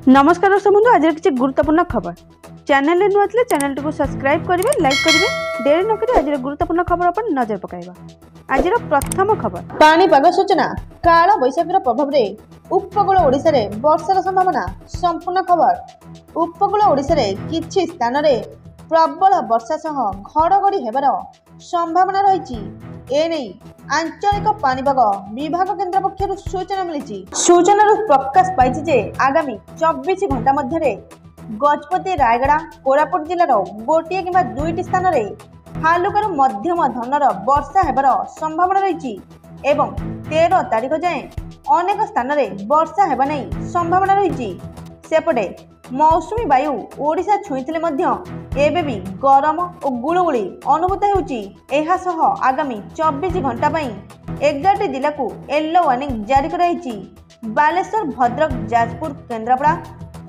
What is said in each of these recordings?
नमस्कार दर्शक बंधु आज किसी गुरुत्वपूर्ण खबर चैनल नुआ थे चैनल को सब्सक्राइब करेंगे लाइक करेंगे डेरी नक आज गुरुत्वपूर्ण खबर पर नजर पकाइबा। आज प्रथम खबर पाणीपाग सूचना काल बैशाखीर प्रभाव में उपकूल ओडिशा रे वर्षार संभावना संपूर्ण खबर उपकूल ओडिशा रे किछि स्थान रे प्रबल वर्षा सह घड़घड़ी हेबार संभावना रही एने आंचलिक पाणीपाग विभाग केन्द्र पक्षर सूचना मिली। सूचना प्रकाश पाई जे आगामी 24 घंटा मध्य गजपति रायगड़ा कोरापुट जिलार गोटे कि दुईटी स्थान में हालुकारु मध्यम धरनर वर्षा हेबार संभावना रही एवं 13 तारिख जाए अनेक स्थान में वर्षा हेबा नहीं संभावना रही। सेपटे मौसुमी वायु ओडिशा छुईथिले मध्य एबे भी गरम और गुलुगुली अनुभूत होउची। एहा सह आगामी 24 घंटा पई 11 जिला को येलो वार्निंग जारी कराइची। बालेश्वर भद्रक जाजपुर केन्द्रापड़ा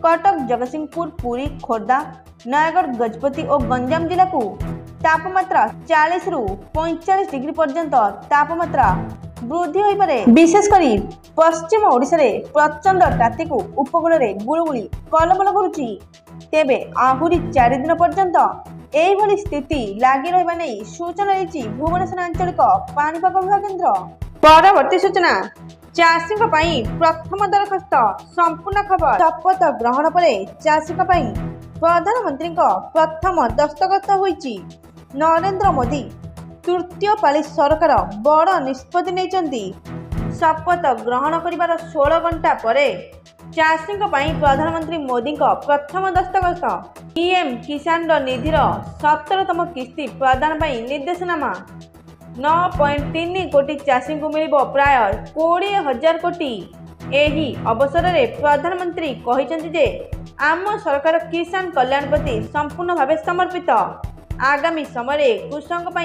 कटक जगतसिंहपुर पुरी खोर्धा नयागढ़ गजपति और गंजाम जिला को तापमात्रा 40 रु 45 डिग्री पर्यंत तापमात्रा वृद्धि हो पारे। विशेषकर पश्चिम ओडिशा रे प्रचंड ताती को उपकूल रे गुलुगुली कलबल करुची। तेबे आहुरी 4 दिन पर्यंत एही स्थिति लागी रहिबा नै सूचना रही भुवनेश्वर आंचलिक पाणीपाग विभाग केन्द्र। परवर्ती सूचना चाषी प्रथम दरखास्त संपूर्ण खबर शपथ ग्रहण पर चाषी प्रधानमंत्री प्रथम दस्तखत होईची। नरेंद्र मोदी तृतीय पाली सरकार बड़ निष्पत्ति नहीं शपथ ग्रहण कर 16 घंटा पर चाषी प्रधानमंत्री मोदी प्रथम दस्तखत पीएम किसान निधिर 17तम किस्ती प्रदान निर्देशनामा 9.3 कोटी चाषी को मिल प्राय 20,000 कोटी। एही अवसर में प्रधानमंत्री कहते जे आम सरकार किसान कल्याण प्रति संपूर्ण भाव समर्पित। आगामी समय कृषक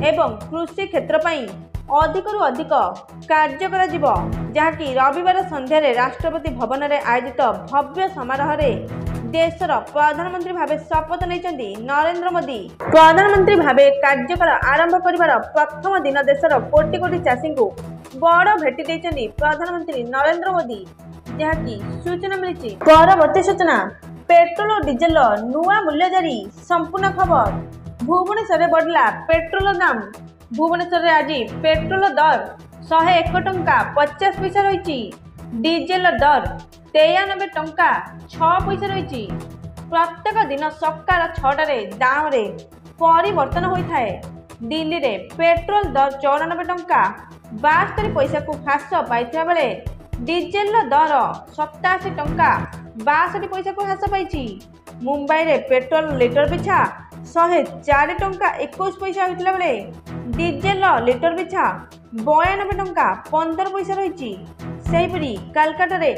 एवं कृषि क्षेत्र अधिकरू अधिक कार्य करा जिवो, जहाँकि रविवार संध्यारे राष्ट्रपति भवन में आयोजित भव्य समारोह में देशर प्रधानमंत्री भावे शपथ नहीं नरेंद्र मोदी। प्रधानमंत्री भावे कार्यकाल आरंभ कर प्रथम दिन देशर कोटी कोटी चाषी को बड़ भेटी देइछन्ती प्रधानमंत्री नरेंद्र मोदी, जहाँकि सूचना मिली। परवर्ती सूचना पेट्रोल और डीजेल नुआ मूल्य जारी संपूर्ण खबर भुवनेश्वर बढ़ला पेट्रोल दाम। भुवनेश्वर आज पेट्रोल दर 101 टंका 50 पैसा रही। डीजेल दर 93 टंका 6 पैसा रही। प्रत्येक दिन सकाळ 6टारे दाम रे परिवर्तन होता है। दिल्ली रे पेट्रोल दर 94 टंका 72 पैसा को ह्रास पाई बेले डीजेल दर 87 टंका 62 पैसा को ह्रास पाई। मुंबई रे पेट्रोल लिटर पिछा 104 टंका 21 पैसा होता बेले डीजेल लिटर पिछा 92 टंका 15 पैसा रही। सेहीपरि कालकाटा रे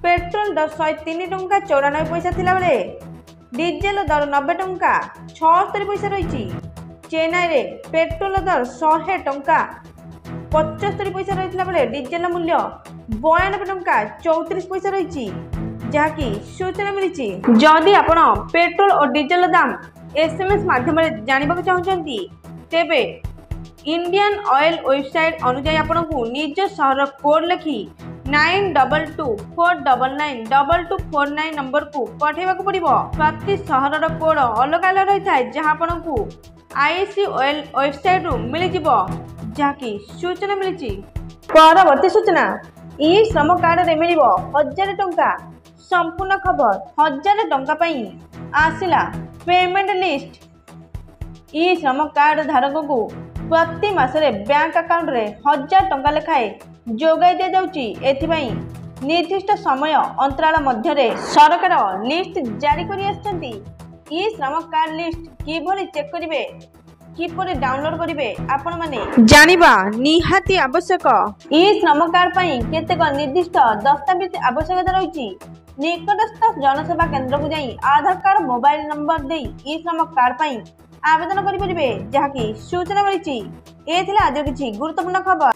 पेट्रोल दर 103 टंका 94 पैसा थिला बेले डीजेल दर 90 टंका 76 पैसा रही। चेन्नई रे पेट्रोल दर 100 टंका 75 पैसा रही बेले डीजेल मूल्य 92 टंका 34 पैसा रही, जहाँकि सूचना मिली। जदि आपण पेट्रोल और डीजेल दाम एसएमएस माध्यम जानवा चाहते तेबे इंडियन ऑयल वेबसाइट अनुसार आपण को निज शहर कोड लिखी 9224992249 नंबर को पठेवा को पड़िबो। प्रति शहर कोड अलग अलग रही है, जहाँ आपण को आईसी ऑयल वेबसाइट रु मिल जिवो, जहाँकि सूचना मिली। परवर्ती सूचना ई श्रम कार्ड रे मिलिबो 1000 टंका संपूर्ण खबर 1000 टंका पई आसिला पेमेंट लिस्ट। ई श्रम कार्ड धारक को प्रति मासरे बैंक अकाउंट रे 1000 टंका लेखाए जोगाई दि जाउची। एथिपाई निर्दिष्ट समय अंतराल मध्य सरकार लिस्ट जारी करि आछंती। ई श्रम कार्ड लिस्ट किभली चेक करिवे किपरि डाउनलोड करिवे आपण माने जानिबा निहाती आवश्यक। ई श्रम कार्ड पई केतेक निर्दिष्ट दस्तावेज आवश्यकता रहिची। निकटस्थ जनसेवा केन्द्र को जाई आधार कार्ड मोबाइल नंबर दे ई श्रम कार्ड पई आवेदन करि परिबे, जहाँकि सूचना मिली। ए थिला आज किछि गुरुत्वपूर्ण खबर।